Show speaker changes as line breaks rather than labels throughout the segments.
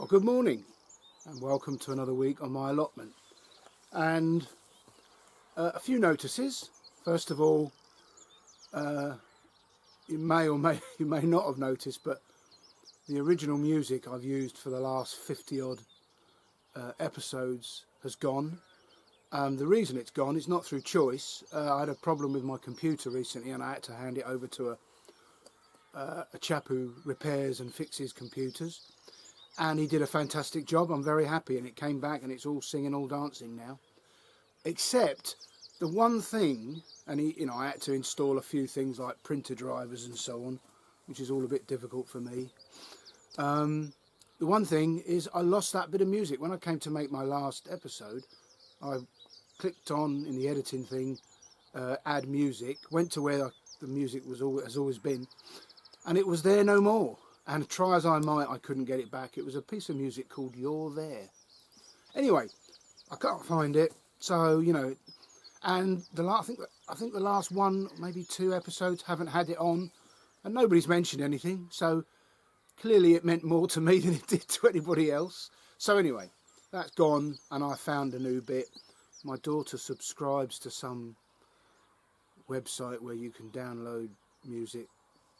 Well, good morning and welcome to another week on my allotment. And a few notices. First of all, you may not have noticed, but the original music I've used for the last 50 odd episodes has gone. The reason it's gone is not through choice. I had a problem with my computer recently and I had to hand it over to a chap who repairs and fixes computers. And he did a fantastic job. I'm very happy, and it came back and it's all singing, all dancing now. Except the one thing, and I had to install a few things like printer drivers and so on, which is all a bit difficult for me. The one thing is I lost that bit of music. When I came to make my last episode, I clicked on in the editing thing, add music, went to where the music has always been, and it was there no more. And try as I might, I couldn't get it back. It was a piece of music called You're There. Anyway, I can't find it. So, and I think the last one, maybe 2 episodes haven't had it on. And nobody's mentioned anything. So clearly it meant more to me than it did to anybody else. So anyway, that's gone and I found a new bit. My daughter subscribes to some website where you can download music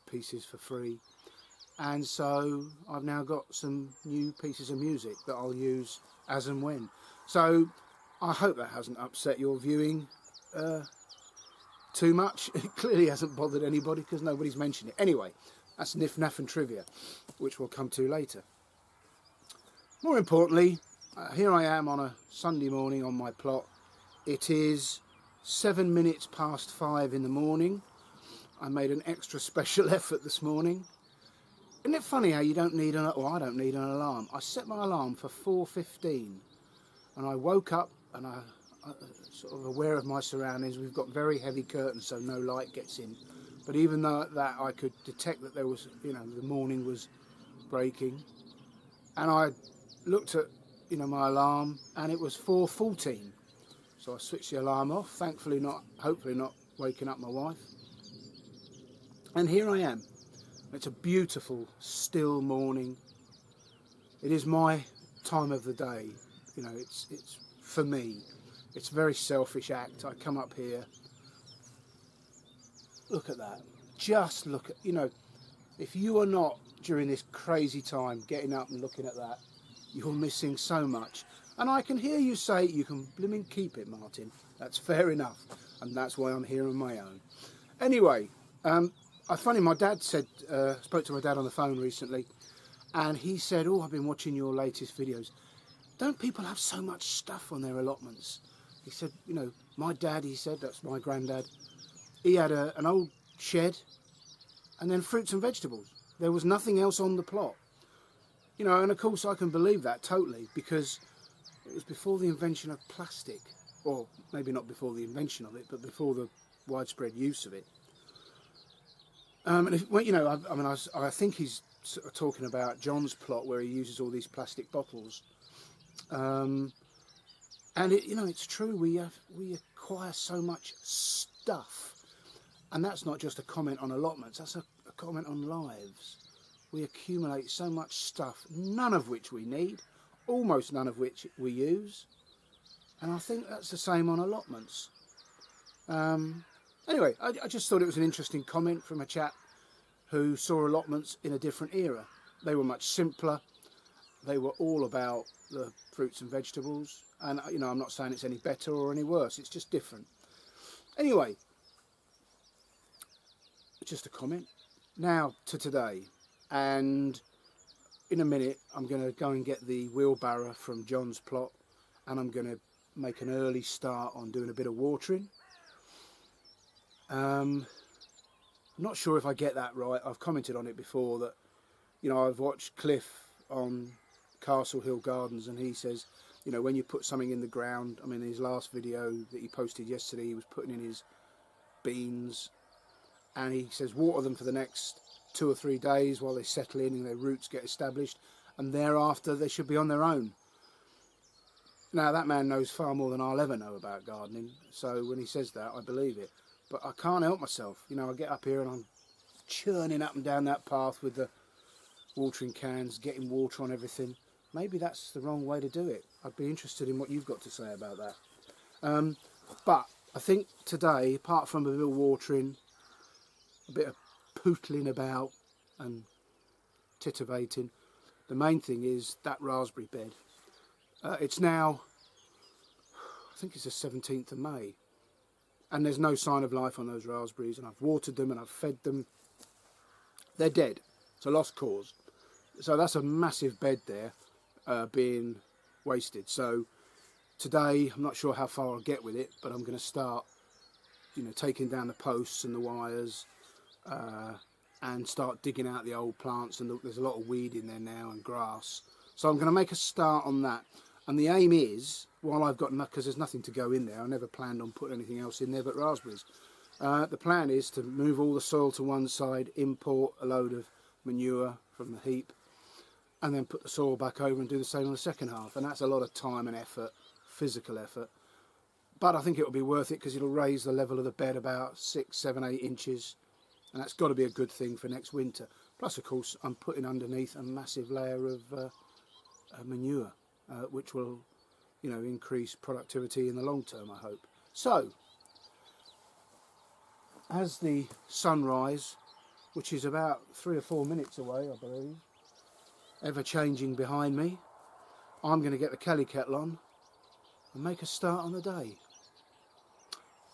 pieces for free. And so I've now got some new pieces of music that I'll use as and when. So I hope that hasn't upset your viewing too much. It clearly hasn't bothered anybody because nobody's mentioned it. Anyway, that's Niff Naff and Trivia, which we'll come to later. More importantly, here I am on a Sunday morning on my plot. It is 7 minutes past 5 in the morning. I made an extra special effort this morning. Isn't it funny how you don't need I don't need an alarm. I set my alarm for 4:15 and I woke up and I sort of aware of my surroundings. We've got very heavy curtains so no light gets in. But even though that I could detect that there was, the morning was breaking. And I looked at, my alarm and it was 4:14. So I switched the alarm off, hopefully not waking up my wife. And here I am. It's a beautiful, still morning. It is my time of the day. It's for me. It's a very selfish act. I come up here. Look at that. Just look at, if you are not, during this crazy time, getting up and looking at that, you're missing so much. And I can hear you say, you can blimmin' keep it, Martin. That's fair enough. And that's why I'm here on my own. Anyway, my dad said, spoke to my dad on the phone recently, and he said, I've been watching your latest videos. Don't people have so much stuff on their allotments? He said, my dad, he said, that's my granddad, he had an old shed and then fruits and vegetables. There was nothing else on the plot. And of course I can believe that totally because it was before the invention of plastic, or maybe not before the invention of it, but before the widespread use of it. And I think he's sort of talking about John's plot where he uses all these plastic bottles. And it's true. We acquire so much stuff, and that's not just a comment on allotments. That's a comment on lives. We accumulate so much stuff, none of which we need, almost none of which we use, and I think that's the same on allotments. Anyway, I just thought it was an interesting comment from a chap who saw allotments in a different era. They were much simpler. They were all about the fruits and vegetables. And, I'm not saying it's any better or any worse. It's just different. Anyway, just a comment. Now to today. And in a minute, I'm going to go and get the wheelbarrow from John's plot. And I'm going to make an early start on doing a bit of watering. I'm not sure if I get that right. I've commented on it before that, I've watched Cliff on Castle Hill Gardens and he says, when you put something in the ground, in his last video that he posted yesterday, he was putting in his beans and he says water them for the next 2 or 3 days while they settle in and their roots get established, and thereafter they should be on their own. Now that man knows far more than I'll ever know about gardening, so when he says that I believe it. But I can't help myself. I get up here and I'm churning up and down that path with the watering cans, getting water on everything. maybe that's the wrong way to do it. I'd be interested in what you've got to say about that. But I think today, apart from a bit of watering, a bit of pootling about and titivating, the main thing is that raspberry bed. It's now, I think it's the 17th of May, and there's no sign of life on those raspberries, and I've watered them and I've fed them. They're dead. It's a lost cause. So that's a massive bed there being wasted. So today, I'm not sure how far I'll get with it, but I'm going to start, taking down the posts and the wires and start digging out the old plants. And there's a lot of weed in there now and grass. So I'm going to make a start on that. And the aim is, while I've got, because there's nothing to go in there, I never planned on putting anything else in there but raspberries. The plan is to move all the soil to one side, import a load of manure from the heap, and then put the soil back over and do the same on the second half. And that's a lot of time and effort, physical effort. But I think it'll be worth it because it'll raise the level of the bed about 6, 7, 8 inches. And that's got to be a good thing for next winter. Plus, of course, I'm putting underneath a massive layer of manure, which will, increase productivity in the long term, I hope. So, as the sunrise, which is about 3 or 4 minutes away, I believe, ever changing behind me, I'm going to get the Kelly kettle on and make a start on the day.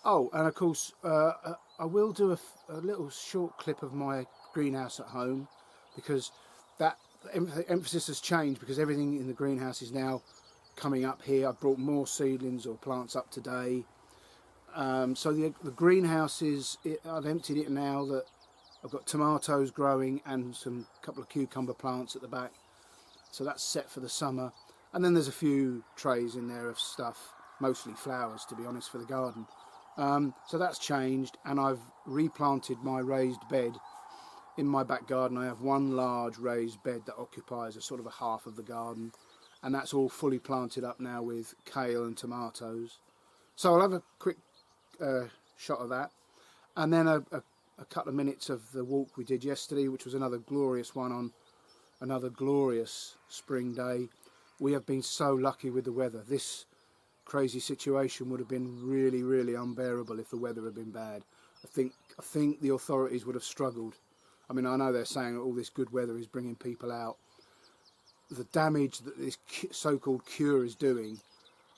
Oh, and of course, I will do a little short clip of my greenhouse at home, because that emphasis has changed, because everything in the greenhouse is now coming up here. I've brought more seedlings or plants up today. So the greenhouse I've emptied it now that I've got tomatoes growing and couple of cucumber plants at the back. So that's set for the summer. And then there's a few trays in there of stuff, mostly flowers, to be honest, for the garden. So that's changed, and I've replanted my raised bed in my back garden. I have one large raised bed that occupies a sort of a half of the garden, and that's all fully planted up now with kale and tomatoes. So I'll have a quick shot of that, and then a couple of minutes of the walk we did yesterday, which was another glorious one on another glorious spring day. We have been so lucky with the weather. This crazy situation would have been really, really unbearable if the weather had been bad. I think the authorities would have struggled. I mean, I know they're saying that all this good weather is bringing people out. The damage that this so-called cure is doing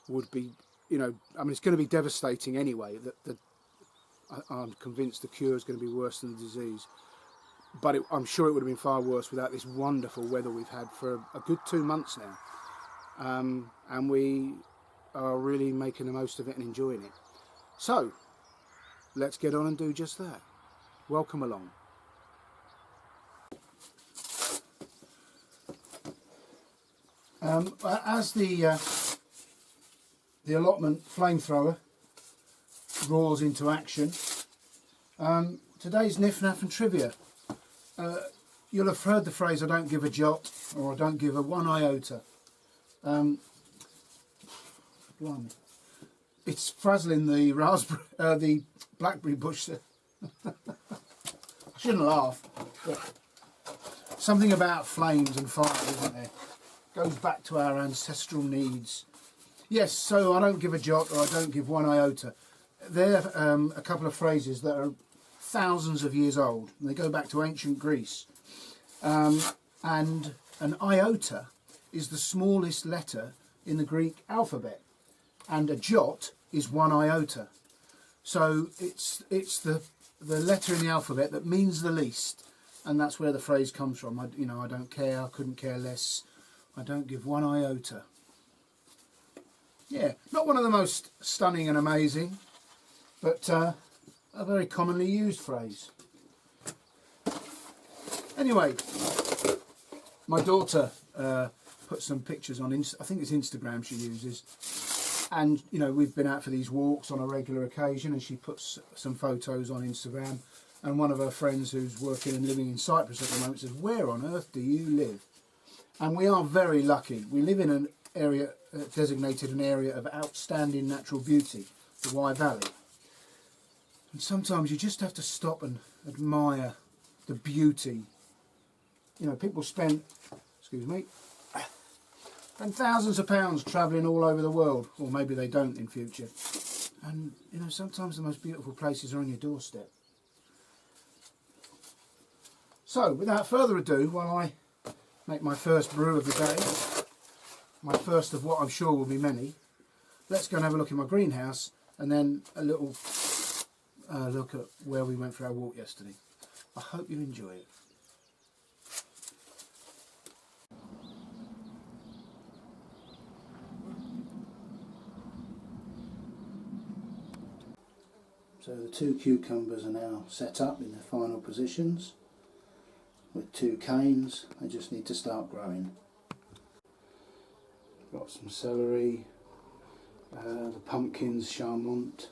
would be, it's going to be devastating anyway. I'm convinced the cure is going to be worse than the disease. But I'm sure it would have been far worse without this wonderful weather we've had for a good 2 months now. And we are really making the most of it and enjoying it. So, let's get on and do just that. Welcome along. As the allotment flamethrower roars into action, today's Niff Naff and Trivia. You'll have heard the phrase, I don't give a jot, or I don't give a one iota. Blimey. It's frazzling the the blackberry bush. I shouldn't laugh, but something about flames and fire, isn't there? Goes back to our ancestral needs. Yes, so I don't give a jot, or I don't give one iota. They're a couple of phrases that are thousands of years old. They go back to ancient Greece. And an iota is the smallest letter in the Greek alphabet, and a jot is one iota. So it's the letter in the alphabet that means the least, and that's where the phrase comes from. I don't care, I couldn't care less, I don't give one iota. Yeah, not one of the most stunning and amazing, but a very commonly used phrase. Anyway, my daughter put some pictures on, I think it's Instagram she uses, and we've been out for these walks on a regular occasion, and she puts some photos on Instagram, and one of her friends who's working and living in Cyprus at the moment says, where on earth do you live? And we are very lucky. We live in an area designated an area of outstanding natural beauty, the Wye Valley. And sometimes you just have to stop and admire the beauty. People spend, excuse me, and thousands of pounds travelling all over the world, or maybe they don't in future. And you know, sometimes the most beautiful places are on your doorstep. So without further ado, while I make my first brew of the day, my first of what I'm sure will be many, let's go and have a look in my greenhouse and then a little look at where we went for our walk yesterday. I hope you enjoy it. So the 2 cucumbers are now set up in their final positions with 2 canes. They just need to start growing. Got some celery, the pumpkins, charmant,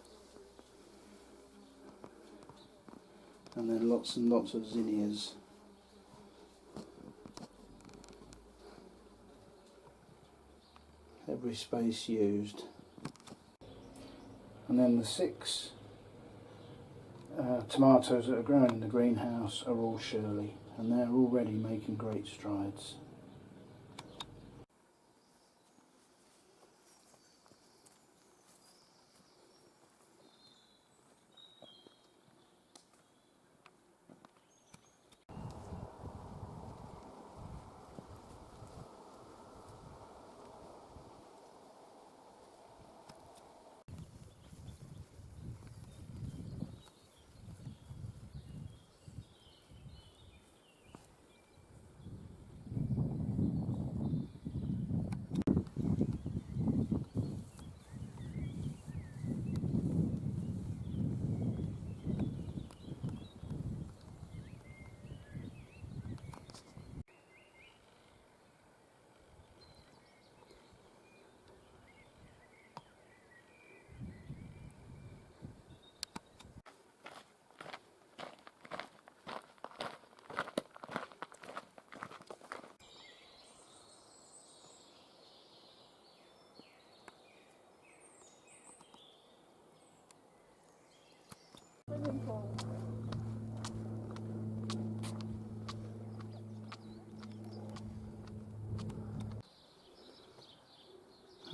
and then lots and lots of zinnias. Every space used. And then the 6 tomatoes that are growing in the greenhouse are all Shirley, and they're already making great strides.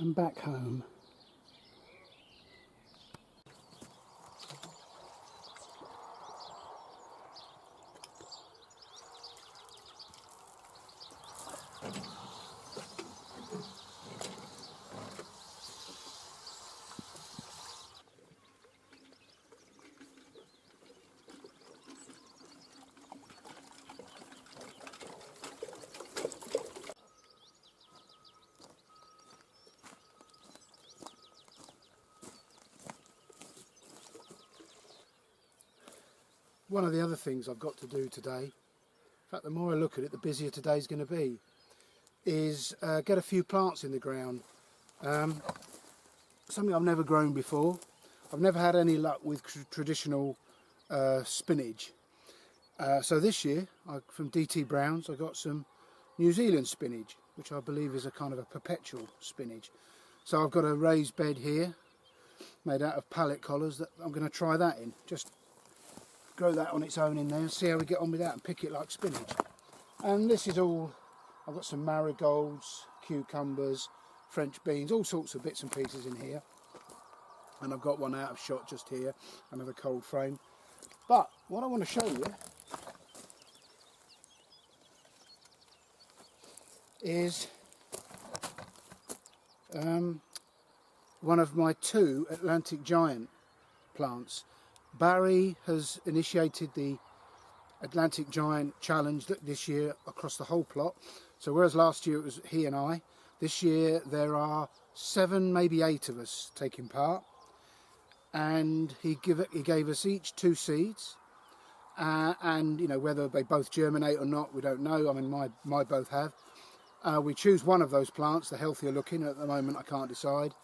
I'm back home. One of the other things I've got to do today, in fact the more I look at it the busier today's going to be, is get a few plants in the ground. Something I've never grown before. I've never had any luck with traditional spinach. So this year, from DT Brown's, I got some New Zealand spinach, which I believe is a kind of a perpetual spinach. So I've got a raised bed here, made out of pallet collars, that I'm going to try that in. Just grow that on its own in there and see how we get on with that and pick it like spinach. And this is all, I've got some marigolds, cucumbers, French beans, all sorts of bits and pieces in here. And I've got one out of shot just here, another cold frame. But what I want to show you is one of my 2 Atlantic giant plants. Barry has initiated the Atlantic Giant Challenge this year across the whole plot. So whereas last year it was he and I, this year there are 7, maybe 8 of us taking part. And he gave us each 2 seeds. And you know, whether they both germinate or not, we don't know. I mean, my both have. We choose one of those plants, the healthier looking. At the moment I can't decide.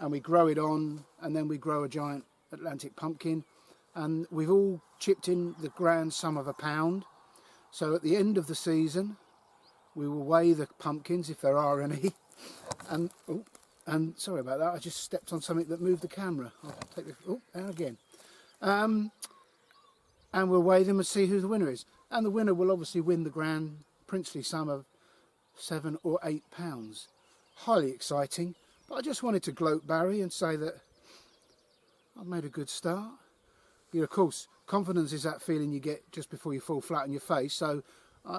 And we grow it on, and then we grow a giant Atlantic pumpkin. And we've all chipped in the grand sum of £1. So at the end of the season we will weigh the pumpkins, if there are any, and sorry about that, I just stepped on something that moved the camera. I'll take the, and again. And we'll weigh them and see who the winner is. And the winner will obviously win the grand princely sum of £7 or £8. highly exciting, but I just wanted to gloat, Barry, and say that I've made a good start. You know, of course, confidence is that feeling you get just before you fall flat on your face, so,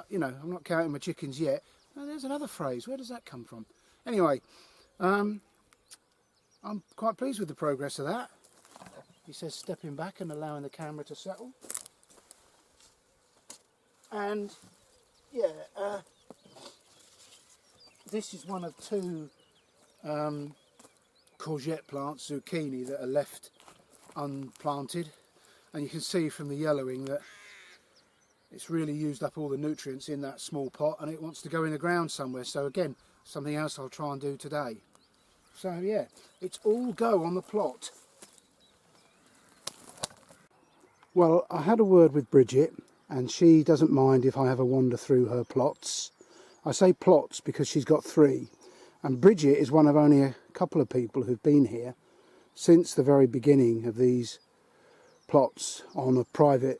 you know, I'm not counting my chickens yet. Oh, there's another phrase, where does that come from? Anyway, I'm quite pleased with the progress of that. He says stepping back and allowing the camera to settle. And, yeah, this is one of two courgette plants, zucchini, that are left unplanted, and you can see from the yellowing that it's really used up all the nutrients in that small pot and it wants to go in the ground somewhere. So again, something else I'll try and do today. So yeah, it's all go on the plot. Well, I had a word with Bridget and she doesn't mind if I have a wander through her plots. I say plots because she's got 3, and Bridget is one of only a couple of people who've been here since the very beginning of these plots on private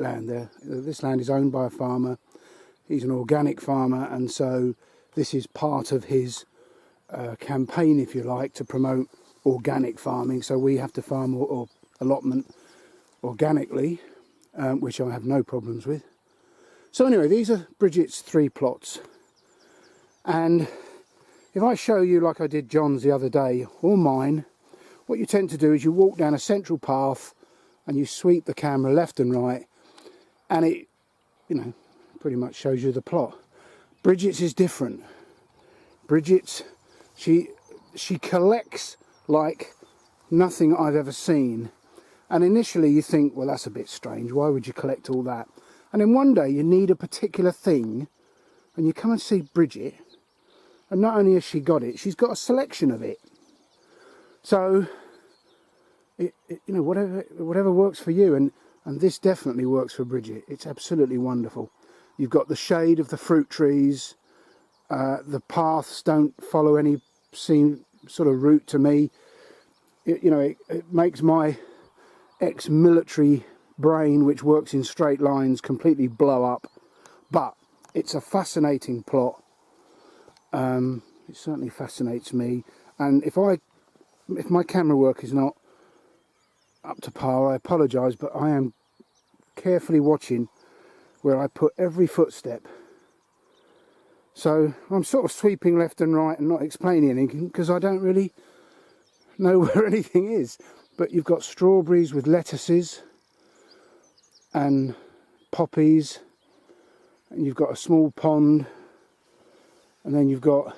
land. This land is owned by a farmer. He's an organic farmer, and so this is part of his campaign, if you like, to promote organic farming. So we have to farm or allotment organically, which I have no problems with. So anyway, these are Bridget's 3 plots, and if I show you like I did John's the other day, or mine, what you tend to do is you walk down a central path and you sweep the camera left and right, and it, you know, pretty much shows you the plot. Bridget's is different. Bridget's, she collects like nothing I've ever seen. And initially you think, well, that's a bit strange. Why would you collect all that? And then one day you need a particular thing, and you come and see Bridget, and not only has she got it, she's got a selection of it. So, you know, whatever works for you, and this definitely works for Bridget. It's absolutely wonderful. You've got the shade of the fruit trees. The paths don't follow any sort of route to me. You know, it makes my ex-military brain, which works in straight lines, completely blow up. But it's a fascinating plot. It certainly fascinates me, and if my camera work is not up to par, I apologise, but I am carefully watching where I put every footstep. So I'm sort of sweeping left and right and not explaining anything because I don't really know where anything is. But you've got strawberries with lettuces and poppies, and you've got a small pond, and then you've got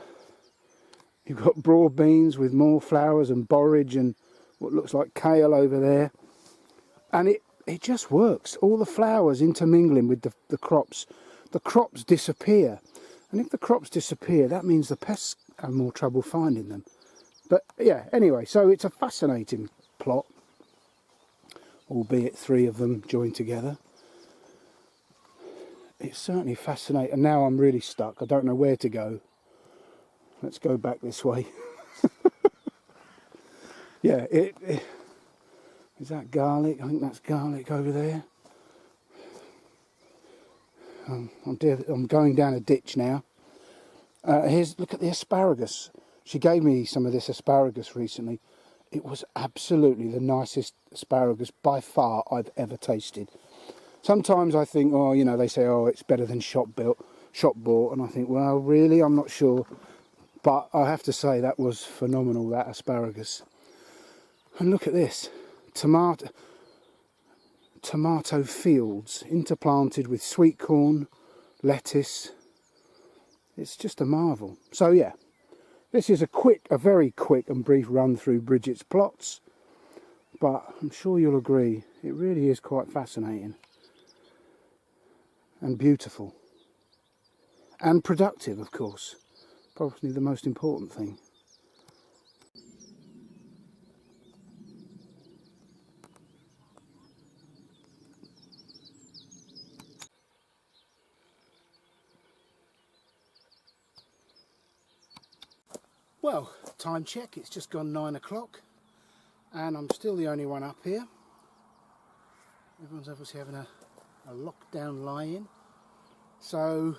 broad beans with more flowers and borage and what looks like kale over there, and it just works. All the flowers intermingling with the crops. The crops disappear, and if the crops disappear, that means the pests have more trouble finding them. But yeah, anyway, so it's a fascinating plot, albeit 3 of them joined together. It's certainly fascinating, and now I'm really stuck. I don't know where to go. Let's go back this way. Yeah, is that garlic? I think that's garlic over there. I'm going down a ditch now. Look at the asparagus. She gave me some of this asparagus recently. It was absolutely the nicest asparagus by far I've ever tasted. Sometimes I think, oh, you know, they say, oh, it's better than shop bought, and I think, well, really, I'm not sure. But I have to say that was phenomenal, that asparagus. And look at this, tomato fields interplanted with sweet corn, lettuce. It's just a marvel. So yeah, this is a very quick and brief run through Bridget's plots, but I'm sure you'll agree, it really is quite fascinating and beautiful and productive, of course. Probably the most important thing. Well, time check, it's just gone 9 o'clock and I'm still the only one up here. Everyone's obviously having a lockdown lie-in. So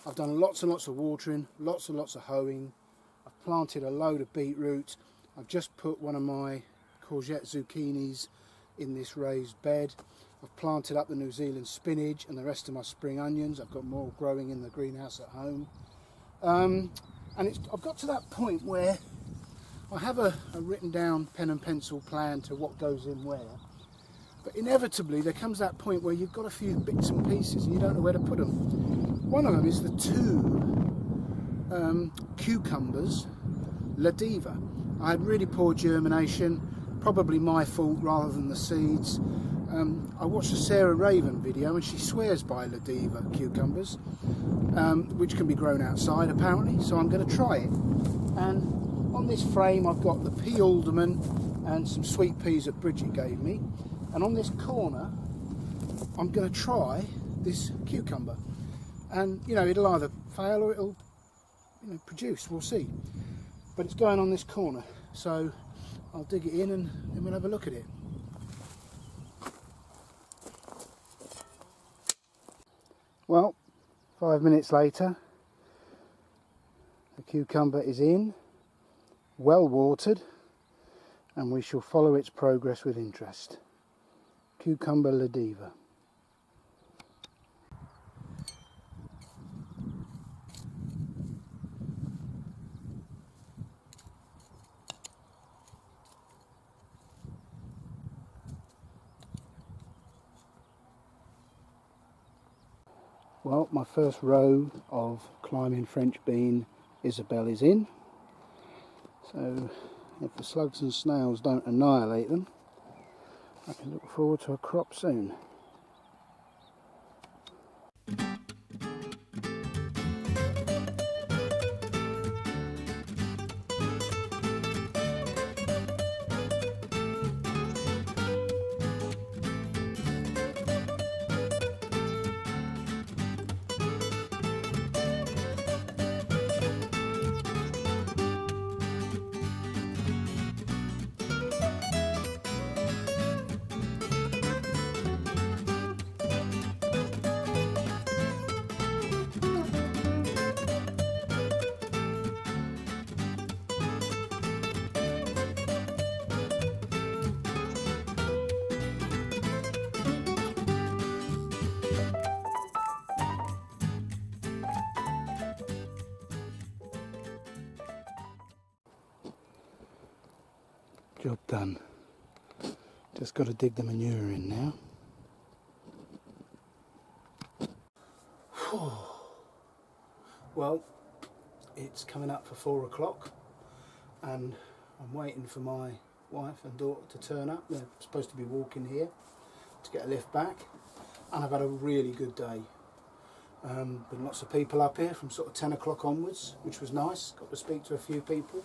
I've done lots and lots of watering, lots and lots of hoeing, I've planted a load of beetroot. I've just put one of my courgette zucchinis in this raised bed. I've planted up the New Zealand spinach and the rest of my spring onions. I've got more growing in the greenhouse at home. And I've got to that point where I have a written down pen and pencil plan to what goes in where. But inevitably there comes that point where you've got a few bits and pieces and you don't know where to put them. One of them is the two cucumbers, La Diva. I had really poor germination, probably my fault rather than the seeds. I watched a Sarah Raven video and she swears by La Diva cucumbers, which can be grown outside apparently, so I'm going to try it. And on this frame I've got the pea alderman and some sweet peas that Bridget gave me, and on this corner I'm going to try this cucumber, and you know, it'll either fail or it'll, you know, produce, we'll see. But it's going on this corner, so I'll dig it in and then we'll have a look at it. Well, 5 minutes later, the cucumber is in, well watered, and we shall follow its progress with interest. Cucumber La Diva. Well, my first row of climbing French bean Isabelle is in, so if the slugs and snails don't annihilate them, I can look forward to a crop soon. Job done. Just got to dig the manure in now. Well, it's coming up for 4 o'clock and I'm waiting for my wife and daughter to turn up. They're supposed to be walking here to get a lift back, and I've had a really good day. Been lots of people up here from sort of 10 o'clock onwards, which was nice. Got to speak to a few people.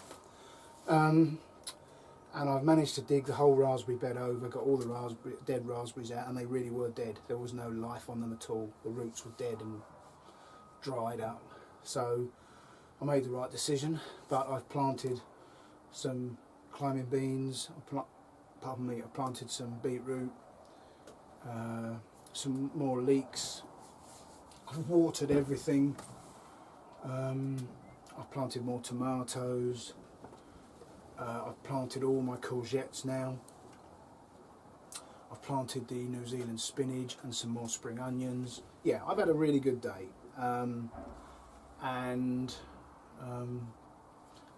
And I've managed to dig the whole raspberry bed over, got all the dead raspberries out, and they really were dead. There was no life on them at all. The roots were dead and dried up. So I made the right decision, but I've planted some climbing beans, I planted some beetroot, some more leeks. I've watered everything. I've planted more tomatoes. I've planted all my courgettes now. I've planted the New Zealand spinach and some more spring onions. Yeah, I've had a really good day.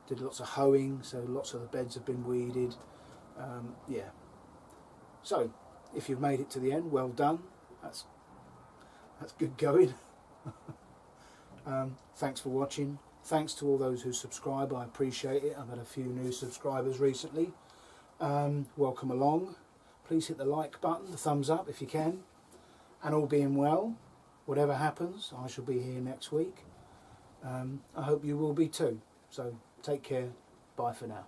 Did lots of hoeing, so lots of the beds have been weeded. Yeah. So, if you've made it to the end, well done. That's good going. Thanks for watching. Thanks to all those who subscribe, I appreciate it. I've had a few new subscribers recently. Welcome along. Please hit the like button, the thumbs up if you can. And all being well, whatever happens, I shall be here next week. I hope you will be too. So take care. Bye for now.